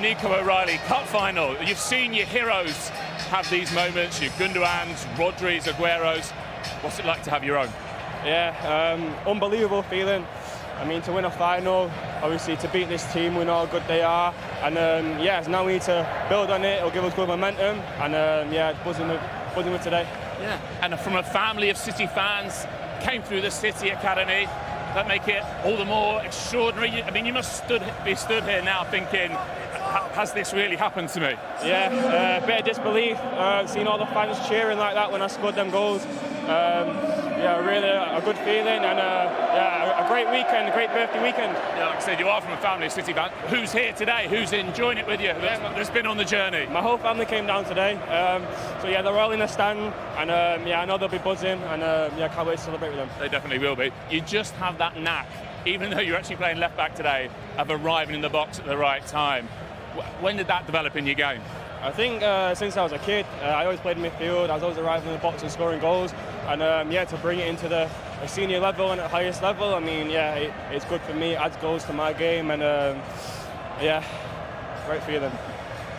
Nico O'Reilly, cup final. You've seen your heroes have these moments, your Gundogan's, Rodri's, Aguero's. What's it like to have your own? Yeah, unbelievable feeling. I mean, to win a final, obviously to beat this team, we know how good they are. And yeah, now we need to build on it. It'll give us good momentum. And yeah, buzzing with today. Yeah, and from a family of City fans, came through the City Academy. That make it all the more extraordinary. I mean, you must be stood here now thinking, has this really happened to me? Yeah, a bit of disbelief, seeing all the fans cheering like that when I scored them goals. Yeah, really a good feeling, and yeah, a great weekend, a great birthday weekend. Yeah, like I said, you are from a family of City fans. Who's here today? Who's enjoying it with you? That's been on the journey? My whole family came down today. So yeah, they're all in the stand, and yeah, I know they'll be buzzing, and yeah, can't wait to celebrate with them. They definitely will be. You just have that knack, even though you're actually playing left back today, of arriving in the box at the right time. When did that develop in your game? I think since I was a kid, I always played midfield. I was always arriving in the box and scoring goals. And yeah, to bring it into the senior level and at the highest level, I mean, yeah, it's good for me. It adds goals to my game, and yeah, great feeling.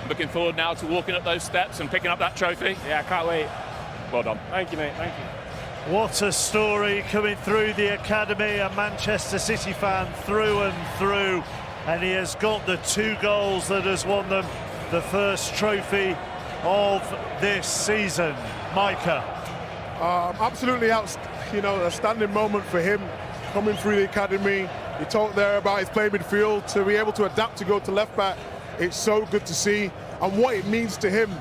Looking forward now to walking up those steps and picking up that trophy. Yeah, I can't wait. Well done. Thank you, mate. Thank you. What a story coming through the academy, a Manchester City fan through and through, and he has got the 2 goals that has won them the first trophy of this season. Micah. Absolutely a standing moment for him coming through the academy. You talked there about his play midfield, to be able to adapt to go to left back. It's so good to see, and what it means to him.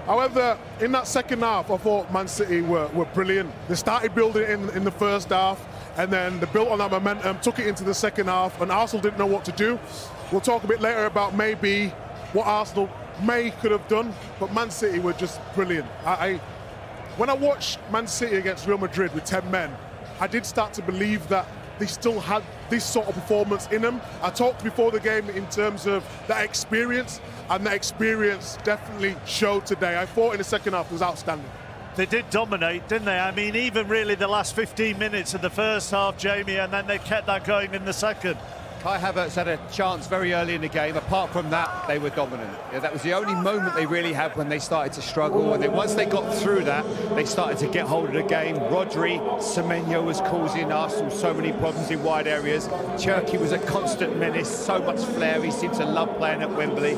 However, in that second half, I thought Man City were brilliant. They started building in the first half, and then they built on that momentum, took it into the second half, and Arsenal didn't know what to do. We'll talk a bit later about maybe what Arsenal could have done, but Man City were just brilliant. When I watched Man City against Real Madrid with 10 men, I did start to believe that they still had this sort of performance in them. I talked before the game in terms of that experience, and that experience definitely showed today. I thought in the second half was outstanding. They did dominate, didn't they? I mean, even really the last 15 minutes of the first half, Jamie, and then they kept that going in the second. Kai Havertz had a chance very early in the game. Apart from that, they were dominant. Yeah, that was the only moment they really had when they started to struggle. And then once they got through that, they started to get hold of the game. Rodri, Semenyo was causing Arsenal so many problems in wide areas. Cherki was a constant menace, so much flair. He seemed to love playing at Wembley.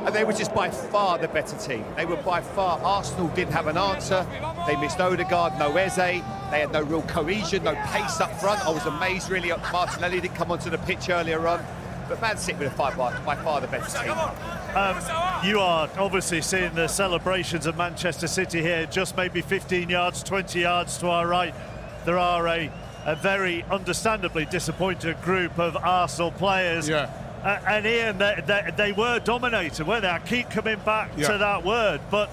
And they were just by far the better team. They were by far, Arsenal didn't have an answer. They missed Odegaard, no Eze. They had no real cohesion, no pace up front. I was amazed really at Martinelli didn't come onto the pitch earlier on. But Man City were by far the better team. You are obviously seeing the celebrations of Manchester City here, just maybe 15 yards, 20 yards to our right. There are a very understandably disappointed group of Arsenal players. Yeah. And Ian, they were dominated, weren't they? I keep coming back to that word, but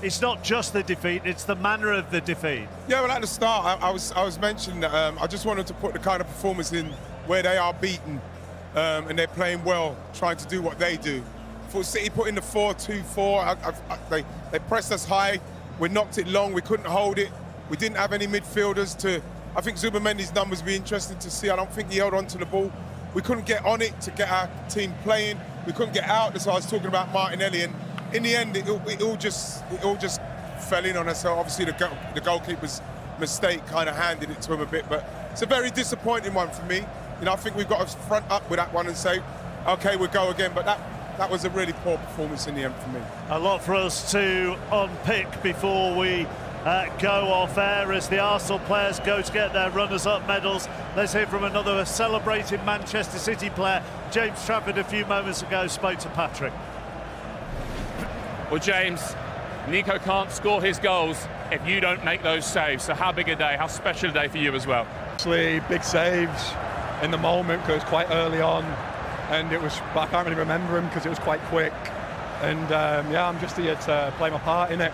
it's not just the defeat, it's the manner of the defeat. Yeah, well, at the start, I was mentioning that I just wanted to put the kind of performance in where they are beaten and they're playing well, trying to do what they do. For City put in the 4-2-4, they pressed us high, we knocked it long, we couldn't hold it, we didn't have any midfielders to... I think Zubamendi's numbers would be interesting to see. I don't think he held on to the ball. We couldn't get on it to get our team playing. We couldn't get out. That's why I was talking about Martinelli. And in the end, it all just fell in on us. So obviously the goalkeeper's mistake kind of handed it to him a bit. But it's a very disappointing one for me. You know, I think we've got to front up with that one and say, OK, we'll go again. But that was a really poor performance in the end for me. A lot for us to unpick before we go off air as the Arsenal players go to get their runners-up medals. Let's hear from another celebrating Manchester City player. James Trafford a few moments ago spoke to Patrick. Well, James, Nico can't score his goals if you don't make those saves. So how big a day, how special a day for you as well? Actually, big saves in the moment because it was quite early on, and I can't really remember them because it was quite quick. And yeah, I'm just here to play my part in it.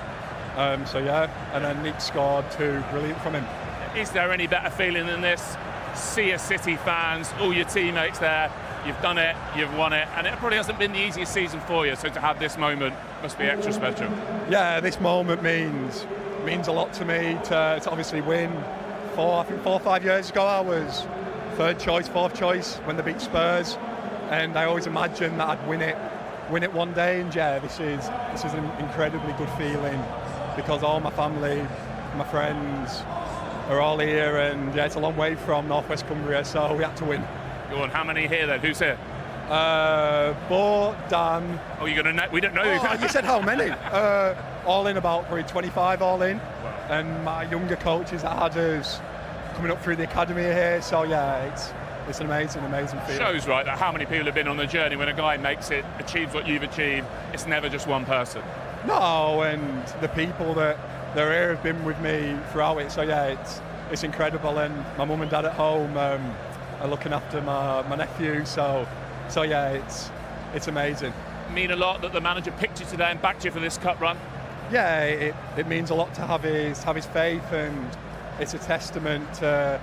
So yeah, and then Nick scored 2, brilliant from him. Is there any better feeling than this? See a City fans, all your teammates there, you've done it, you've won it, and it probably hasn't been the easiest season for you, so to have this moment must be extra special. Yeah, this moment means a lot to me to obviously win. I think 4 or 5 years ago I was 3rd choice, 4th choice when they beat Spurs, and I always imagined that I'd win it win it one day. And yeah, this is an incredibly good feeling because all my family, my friends are all here, and yeah, it's a long way from Northwest Cumbria, so we had to win. Go on, how many here then? Who's here? Bo, Dan. Oh, you're gonna know? We don't know. Oh, you said how many? All in about probably 25 all in, and my younger coaches that had us coming up through the academy here. So yeah, it's an amazing feeling. Shows right that how many people have been on the journey. When a guy makes it, achieves what you've achieved, it's never just one person. No, and the people that are here have been with me throughout it. So yeah, it's incredible, and my mum and dad at home are looking after my nephew. So yeah, it's amazing. Mean a lot that the manager picked you today and backed you for this cup run. Yeah, it means a lot to have his faith, and it's a testament to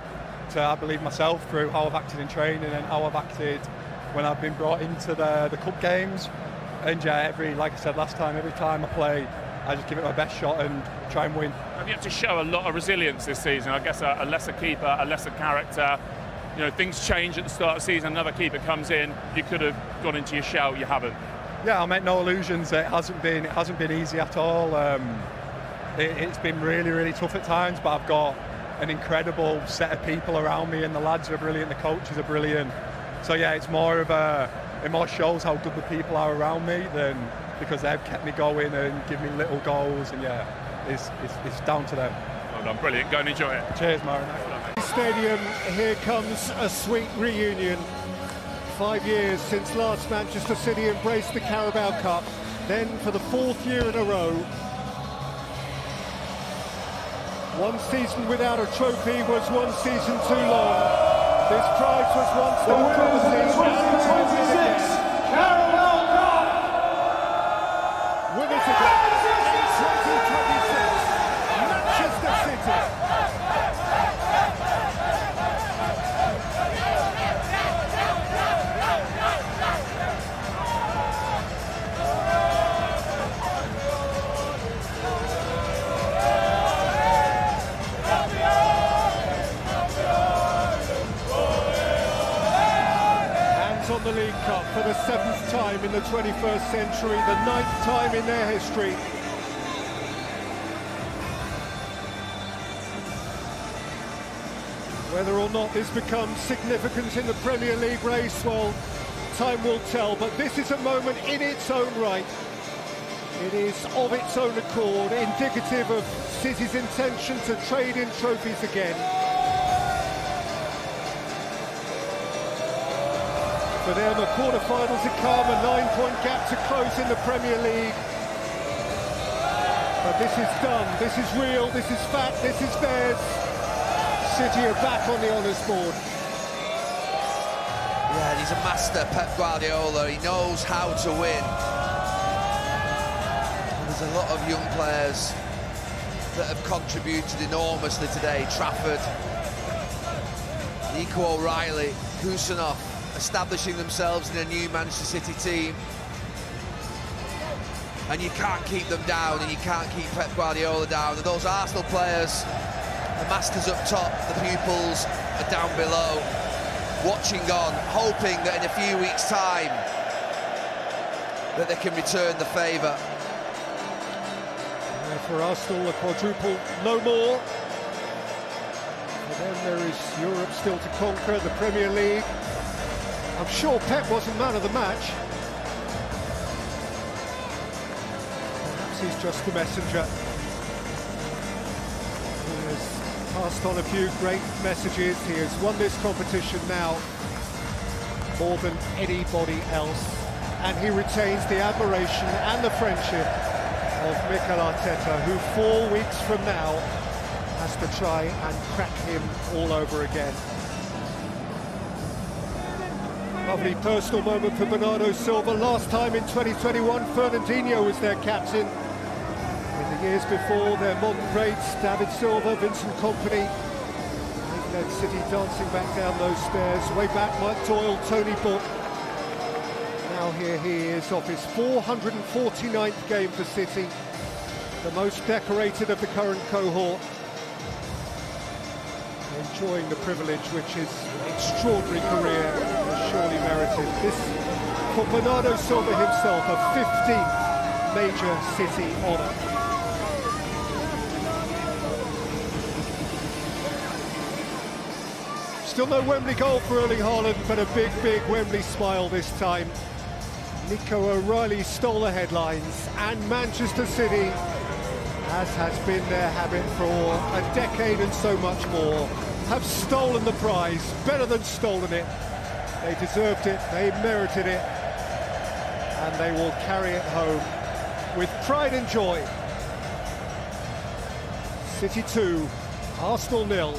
I believe myself through how I've acted in training and how I've acted when I've been brought into the cup games. And yeah, like I said last time, every time I play, I just give it my best shot and try and win. Have you had to show a lot of resilience this season? I guess a lesser keeper, a lesser character. You know, things change at the start of the season. Another keeper comes in. You could have gone into your shell. You haven't. Yeah, I'll make no illusions. It hasn't been easy at all. It's been really, really tough at times, but I've got an incredible set of people around me, and the lads are brilliant, the coaches are brilliant. So yeah, it more shows how good the people are around me than because they've kept me going and give me little goals, and yeah, it's down to them. Well done, brilliant. Go and enjoy it. Cheers, Myron. Stadium, here comes a sweet reunion. 5 years since last Manchester City embraced the Carabao Cup, then for the 4th year in a row. One season without a trophy was one season too long. This prize was once the winners of the 2026 Carabao Cup. Winners again in 2026, Manchester City. On the League Cup for the 7th time in the 21st century, the 9th time in their history. Whether or not this becomes significant in the Premier League race, well, time will tell, but this is a moment in its own right. It is of its own accord, indicative of City's intention to trade in trophies again. For them, a quarter-final to come, a 9-point gap to close in the Premier League. But this is done, this is real, this is fact, this is theirs. City are back on the honours board. Yeah, he's a master, Pep Guardiola. He knows how to win. And there's a lot of young players that have contributed enormously today. Trafford, Nico O'Reilly, Kusanov, establishing themselves in a new Manchester City team. And you can't keep them down, and you can't keep Pep Guardiola down. And those Arsenal players, the masters up top, the pupils are down below, watching on, hoping that in a few weeks' time that they can return the favour. For Arsenal, a quadruple, no more. For them, there is Europe still to conquer, the Premier League. I'm sure Pep wasn't man of the match. Perhaps he's just the messenger. He has passed on a few great messages. He has won this competition now more than anybody else. And he retains the admiration and the friendship of Mikel Arteta, who 4 weeks from now has to try and crack him all over again. Lovely personal moment for Bernardo Silva. Last time in 2021, Fernandinho was their captain. In the years before, their modern greats, David Silva, Vincent Kompany, they've led City dancing back down those stairs. Way back, Mike Doyle, Tony Book. Now here he is off his 449th game for City, the most decorated of the current cohort. Enjoying the privilege, which is an extraordinary career, surely merited. This for Bernardo Silva himself, a 15th major city honour. Still no Wembley goal for Erling Haaland, but a big, big Wembley smile this time. Nico O'Reilly stole the headlines, and Manchester City, as has been their habit for a decade and so much more, have stolen the prize, better than stolen it. They deserved it, they merited it, and they will carry it home with pride and joy. City 2, Arsenal 0,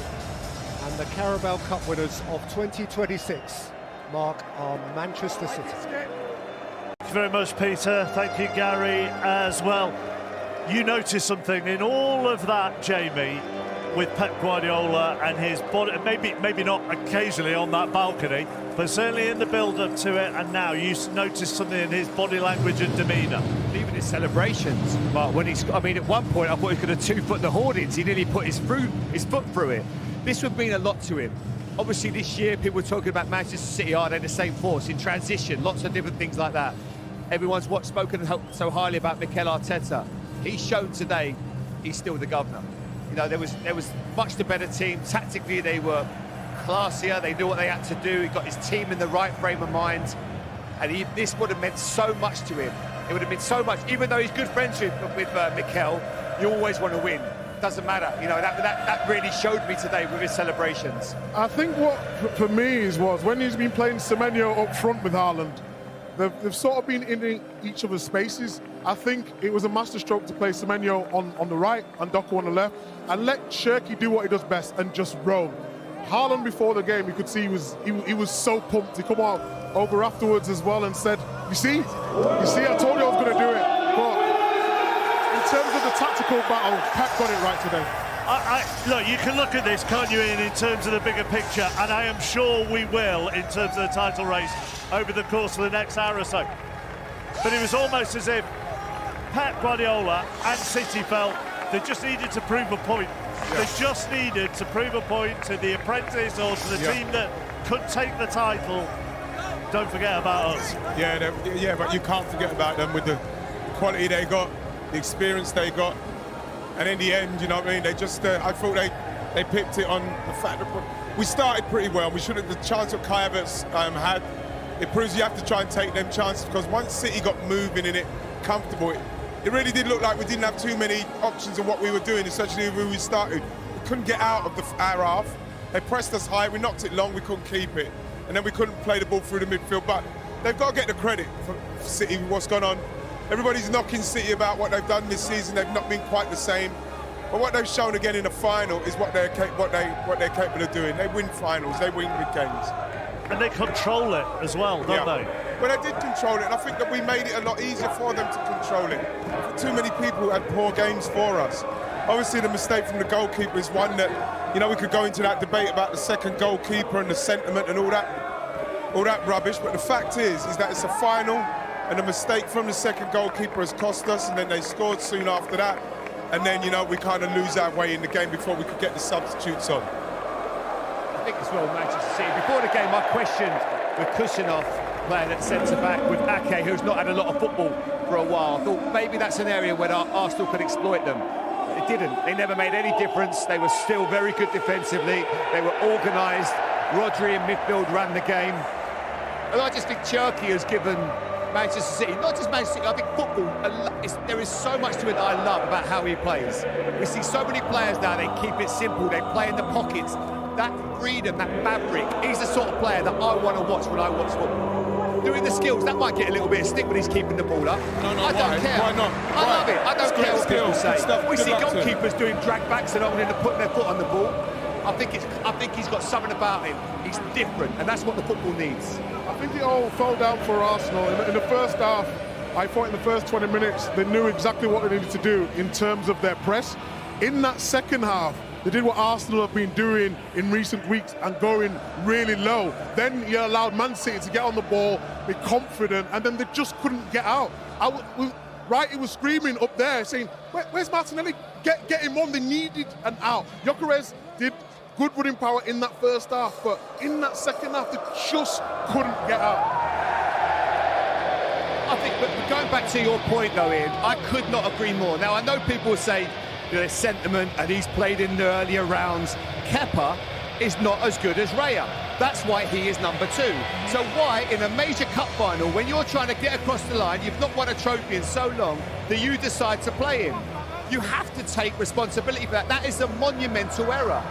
and the Carabao Cup winners of 2026 mark our Manchester City. Thank you very much, Peter. Thank you, Gary, as well. You noticed something in all of that, Jamie, with Pep Guardiola and his body, maybe not occasionally on that balcony, but certainly in the build-up to it, and now you noticed something in his body language and demeanour. Even his celebrations, Mark, when I mean, at one point I thought he was going to two-foot the hoardings. He nearly put his foot through it. This would mean a lot to him. Obviously, this year, people were talking about Manchester City, are they the same force in transition, lots of different things like that. Everyone's spoken so highly about Mikel Arteta. He's shown today he's still the governor. You know, there was much the better team. Tactically, they were classier. They knew what they had to do. He got his team in the right frame of mind. And this would have meant so much to him. It would have meant so much. Even though he's good friends with Mikel, you always want to win. Doesn't matter. You know, that really showed me today with his celebrations. I think what, for me, was when he's been playing Semenyo up front with Haaland, they've sort of been in each other's spaces. I think it was a masterstroke to play Semenyo on the right and Doku on the left, and let Cherki do what he does best and just roam. Haaland, before the game, you could see he was so pumped. He come out over afterwards as well and said, you see, I told you I was going to do it. But in terms of the tactical battle, Pep got it right today. Look, you can look at this, can't you, Ian, in terms of the bigger picture, and I am sure we will in terms of the title race over the course of the next hour or so. But it was almost as if Pep Guardiola and City felt they just needed to prove a point. Yes. They just needed to prove a point to the apprentice or to the team that could take the title. Don't forget about us. Yeah, but you can't forget about them with the quality they got, the experience they got. And in the end, you know what I mean, they just, I thought they picked it on the fact that we started pretty well. We should have, the chance that Kai Havertz had, it proves you have to try and take them chances, because once City got moving in it, comfortable, it really did look like we didn't have too many options of what we were doing, especially when we started. We couldn't get out of our half. They pressed us high, we knocked it long, we couldn't keep it. And then we couldn't play the ball through the midfield. But they've got to get the credit for City, what's gone on. Everybody's knocking City about what they've done this season. They've not been quite the same. But what they've shown again in the final is what they're capable of doing. They win finals, they win big games. And they control it as well, don't they? Well, they did control it, and I think that we made it a lot easier for them to control it. Too many people had poor games for us. Obviously, the mistake from the goalkeeper is one that, you know, we could go into that debate about the second goalkeeper and the sentiment and all that rubbish. But the fact is that it's a final, and the mistake from the second goalkeeper has cost us, and then they scored soon after that. And then, you know, we kind of lose our way in the game before we could get the substitutes on. I think as well, Manchester City. Before the game, I questioned with Kusanov playing at centre-back with Ake, who's not had a lot of football for a while. I thought maybe that's an area where Arsenal could exploit them. It didn't. They never made any difference. They were still very good defensively. They were organised. Rodri in midfield ran the game. And I just think Cherki has given Manchester City, not just Manchester City, I think football, there is so much to it that I love about how he plays. We see so many players now, they keep it simple, they play in the pockets. That freedom, that fabric, he's the sort of player that I want to watch when I watch football. Doing the skills, that might get a little bit of stick when he's keeping the ball up. No, I don't care. Why not? I love it. I don't care what people say. We see goalkeepers doing drag backs and putting their foot on the ball. I think he's got something about him. He's different, and that's what the football needs. I think it all fell down for Arsenal. In the first half, I thought in the first 20 minutes, they knew exactly what they needed to do in terms of their press. In that second half, they did what Arsenal have been doing in recent weeks and going really low. Then you allowed Man City to get on the ball, be confident, and then they just couldn't get out. Wright was screaming up there, saying, where's Martinelli? Get him on. They needed an out. Gyökeres did good running power in that first half, but in that second half, they just couldn't get out. I think, but going back to your point though, Ian, I could not agree more. Now, I know people say there's sentiment and he's played in the earlier rounds. Kepa is not as good as Raya. That's why he is number 2. So why, in a major cup final, when you're trying to get across the line, you've not won a trophy in so long, that you decide to play him? You have to take responsibility for that. That is a monumental error.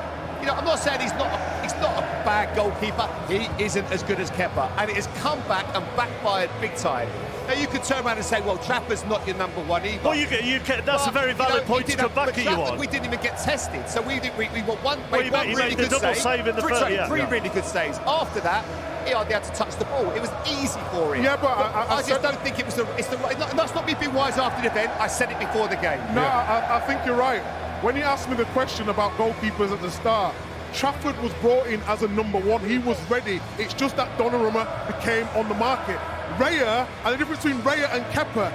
You know, I'm not saying he's not a bad goalkeeper. He isn't as good as Kepa, and it has come back and backfired big time. Now you could turn around and say, well, Trafford's not your number 1 either. Well, that's a very valid point to come back at you on. We didn't even get tested, so we got one He really made the good double save in the first. Three really good saves. After that, he hardly had to touch the ball. It was easy for him. Yeah, but I just don't think it was it's the right. That's not me being wise after the event. I said it before the game. No, I think you're right. When you asked me the question about goalkeepers at the start, Trafford was brought in as a number 1. He was ready. It's just that Donnarumma became on the market. Raya, and the difference between Raya and Kepa,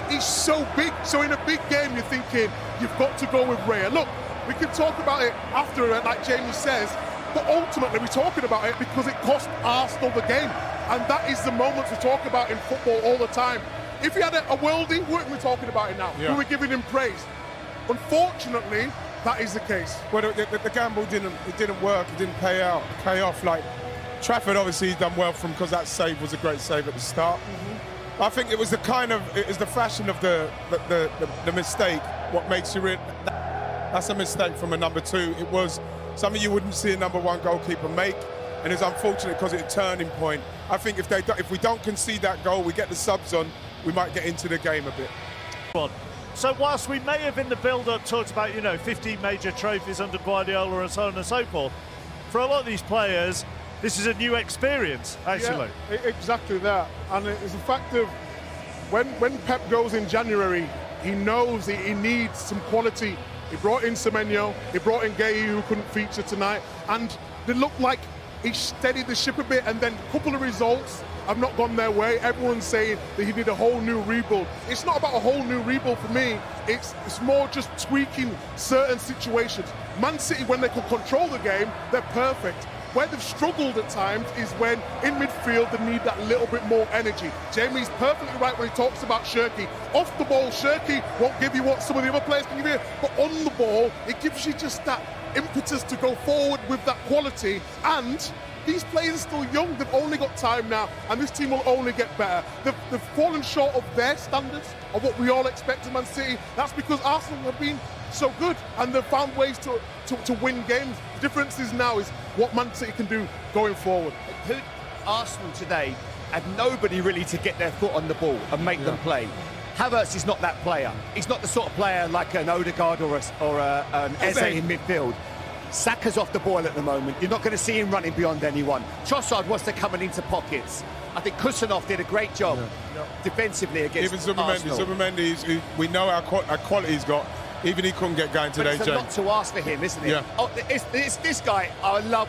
he's so big. So in a big game, you're thinking, you've got to go with Raya. Look, we can talk about it after, like Jamie says, but ultimately we're talking about it because it cost Arsenal the game. And that is the moment we talk about in football all the time. If he had a worldie, wouldn't we talking about it now? Yeah. We were giving him praise. Unfortunately, that is the case. Well, the gamble didn't work. It didn't pay off. Like Trafford, obviously, he's done well because that save was a great save at the start. I think it was the fashion of the mistake. What makes you that's a mistake from a number 2. It was something you wouldn't see a number 1 goalkeeper make, and it's unfortunate because it's a turning point. I think if we don't concede that goal, we get the subs on, we might get into the game a bit. So whilst we may have in the build-up talked about, 50 major trophies under Guardiola and so on and so forth, for a lot of these players, this is a new experience, actually. Yeah, exactly that. And it's the fact of when Pep goes in January, he knows he needs some quality. He brought in Semenyo, he brought in Gueye, who couldn't feature tonight, and they look like he steadied the ship a bit, and then a couple of results have not gone their way. Everyone's saying that he did a whole new rebuild. It's not about a whole new rebuild for me. It's more just tweaking certain situations. Man City, when they can control the game, they're perfect. Where they've struggled at times is when in midfield they need that little bit more energy. Jamie's perfectly right when he talks about Shirky. Off the ball, Shirky won't give you what some of the other players can give you, but on the ball, it gives you just that impetus to go forward with that quality. And these players are still young. They've only got time now, and this team will only get better. They've fallen short of their standards, of what we all expect of Man City. That's because Arsenal have been so good, and they've found ways to win games. The difference is now is what Man City can do going forward. Arsenal today had nobody really to get their foot on the ball and make them play. Havertz is not that player. He's not the sort of player like an Odegaard or an Eze in midfield. Saka's off the ball at the moment. You're not going to see him running beyond anyone. Trossard wants to come into pockets. I think Kusanov did a great job defensively against Arsenal. Zubimendi, we know our quality he's got. Even he couldn't get going today, James. It's a lot to ask for him, isn't it? Yeah. Oh, it's this guy I love.